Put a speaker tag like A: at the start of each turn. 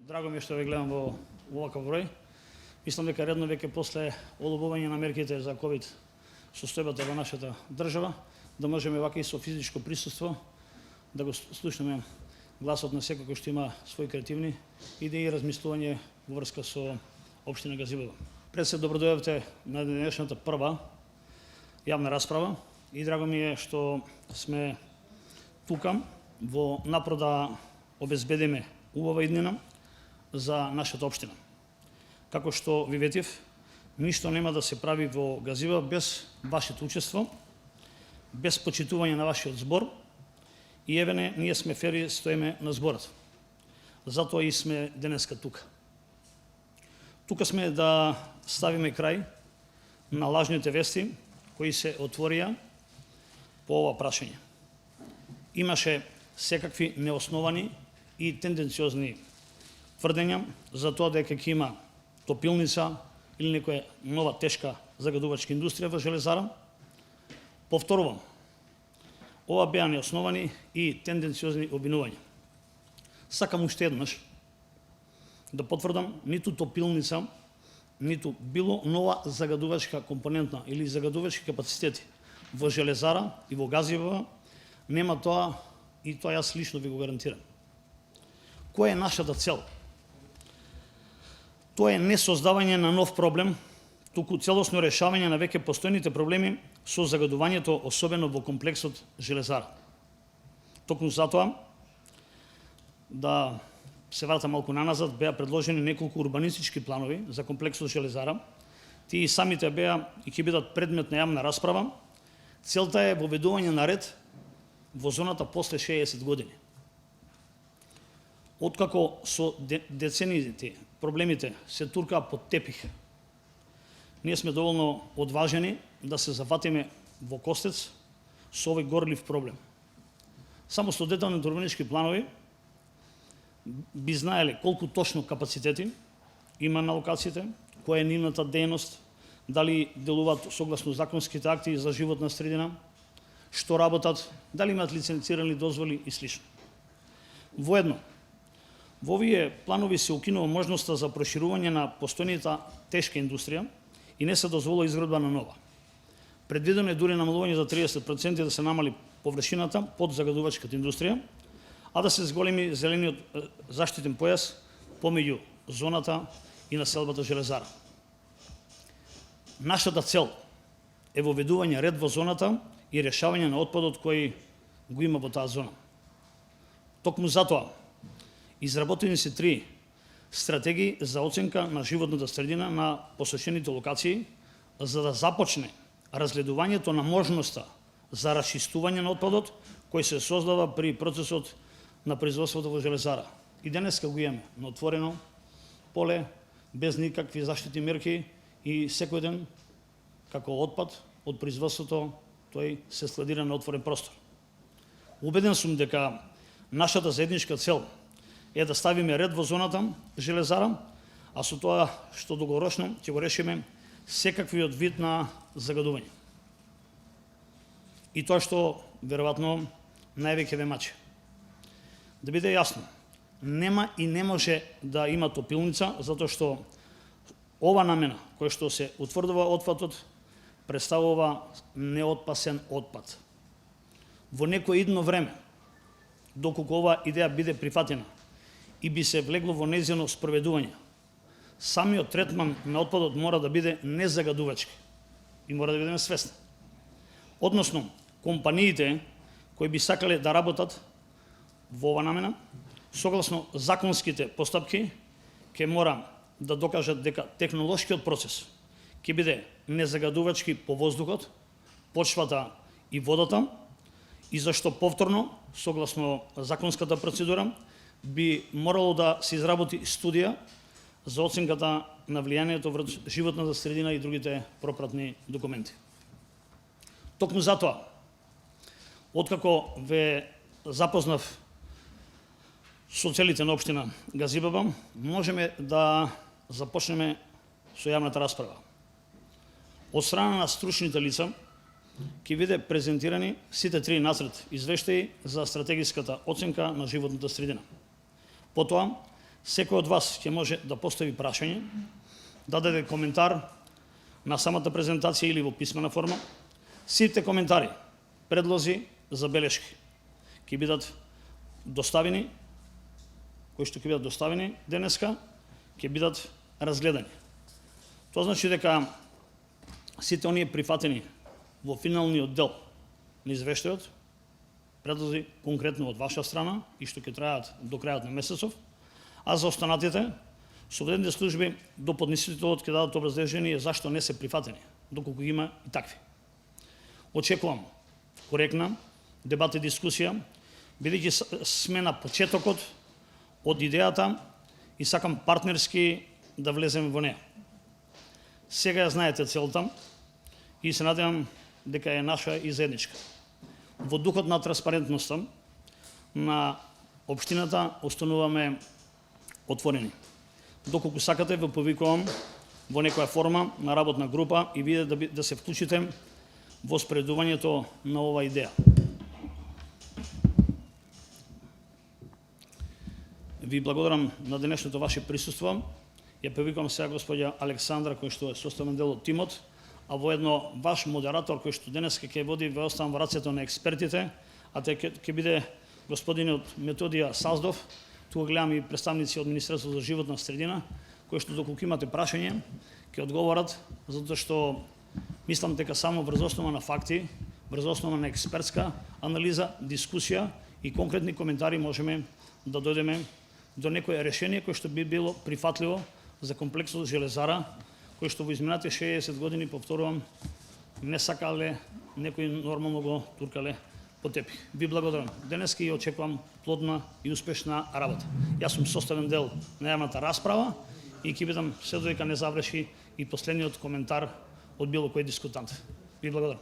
A: Драго ми е што ве гледам во оваков број. Мислам дека редно веќе после олобување на мерките за ковид состојбата во нашата држава, да можеме вака и со физичко присуство да го слушнеме гласот на секој кој што има своји креативни идеи и размислување во врска со општина Газибово. Пред се добродојавте на денешната прва јавна расправа и драго ми е што сме тука во напор да обезбедиме убава иднина за нашата општина. Како што ви ветив, ништо нема да се прави во Газибово без вашето учество, без почитување на вашиот збор и евене ние сме фери, стоиме на зборот. Затоа и сме денеска тука. Тука сме да ставиме крај на лажните вести кои се отворија по ова прашање. Имаше секакви неосновани и тенденциозни тврдења за тоа дека ќе има топилница или некоја нова тешка загадувачка индустрија во железара. Повторувам, ова беа неосновани и тенденциозни обвинувања. Сакам уште еднаш да потврдам, ниту топилница, ниту било нова загадувачка компонентна или загадувачки капацитети во железара и во Газибово нема тоа и тоа јас лично ви го гарантирам. Која е нашата цел? Тоа е не создавање на нов проблем, туку целосно решавање на веќе постојните проблеми со загадувањето, особено во комплексот железара. Токму затоа, да се вратам малку наназад, беа предложени неколку урбанистички планови за комплексот железара. Тие самите беа и ќе бидат предмет на јавна расправа. Целта е воведување на ред во зоната после 60 години. Откако со децениите проблемите се туркаа под тепих, ние сме доволно одважени да се зафатиме во костец со овој горлив проблем. Само со деталните урбанистички планови би знаеле колку точно капацитети има на локациите, која е нивната дејност, дали делуваат согласно законските акти за животна средина, што работат, дали имаат лиценцирани дозволи и слично. Воедно, во овие планови се укинува можноста за проширување на постојната тешка индустрија и не се дозволува изградба на нова. Предвидено е дури намалување за 30% да се намали површината под загадувачката индустрија, а да се зголеми зелениот заштитен појас помеѓу зоната и населбата железара. Нашата цел е воведување ред во зоната и решавање на отпадот кој го има во таа зона. Токму затоа изработени се 3 стратегии за оценка на животната средина на посочените локации, за да започне разгледувањето на можноста за расчистување на отпадот кој се создава при процесот на производството во железара. И денеска го имаме на отворено поле, без никакви заштитни мерки и секој ден како отпад од производството тој се складира на отворен простор. Убеден сум дека нашата заедничка цел е да ставиме ред во зоната железара, а со тоа што долгорочно ќе го решиме секаквиот вид на загадување. И тоа што веројатно највеќе ве мачи. Да биде јасно, нема и не може да има топилница, затоа што ова намена која што се утврдува отпадот представува неотпасен отпад. Во некој идно време, доколку ова идеја биде прифатена и би се влегло во нејзино спроведување, самиот третман на отпадот мора да биде незагадувачки и мора да бидеме свесни. Односно, компаниите кои би сакале да работат во ова намена, согласно законските постапки, ќе мора да докажат дека технолошкиот процес ќе биде незагадувачки по воздухот, почвата и водата, и зашто повторно, согласно законската процедура, би морало да се изработи студија за оценката на влијанието врз животната средина и другите пропратни документи. Токму затоа, откако ве запознав со целите на општина Газибово, можеме да започнеме со јавната расправа. Од страна на стручните лица ќе биде презентирани сите 3 насред извештаи за стратегиската оценка на животната средина. Потоа, Секој од вас ќе може да постави прашање, да даде коментар на самата презентација или во писмена форма. Сите коментари, предлози, забелешки ќе бидат доставени, кои што ќе бидат доставени денеска, ќе бидат разгледани. Тоа значи дека сите оние прифатени во финалниот дел на извештајот, предлози конкретно од ваша страна и што ќе трајат до крајот на месецов, а за останатите соодветните служби до поднесителот ќе дадат образложение зашто не се прифатени, доколку има и такви. Очекувам коректна дебата и дискусија, бидејќи сме на почетокот од идејата и сакам партнерски да влеземе во неа. Сега ја знаете целта и се надевам дека е наша и заедничка. Во духот на транспарентноста на општината остануваме отворени. Доколку сакате, ве повикувам во некоја форма на работна група и вие да се вклучите во спредувањето на оваа идеја. Ви благодарам на денешното ваше присуство. Ја повикувам сега господја Александра, кој што е составен дел од тимот, а воедно ваш модератор кој што денес ќе води, ве оставам во рацете на експертите, а ќе биде господинот Методија Саздов. Тука гледам и представници од Министерството за животна средина, кои што доколку имате прашање, ќе одговорат, затоа што мислам дека само врз основа на факти, врз основа на експертска анализа, дискусија и конкретни коментари можеме да дојдеме до некое решение кој што би било прифатливо за комплексот Железара, кој што во изминатите 60 години, повторувам, не сакале, некои нормално го туркале по тепих. Ви благодарам. Денеска и очекувам плодна и успешна работа. Јас сум составен дел на јавната расправа и ќе бидам се додека не заврши и последниот коментар од било кој дискутант. Ви благодарам.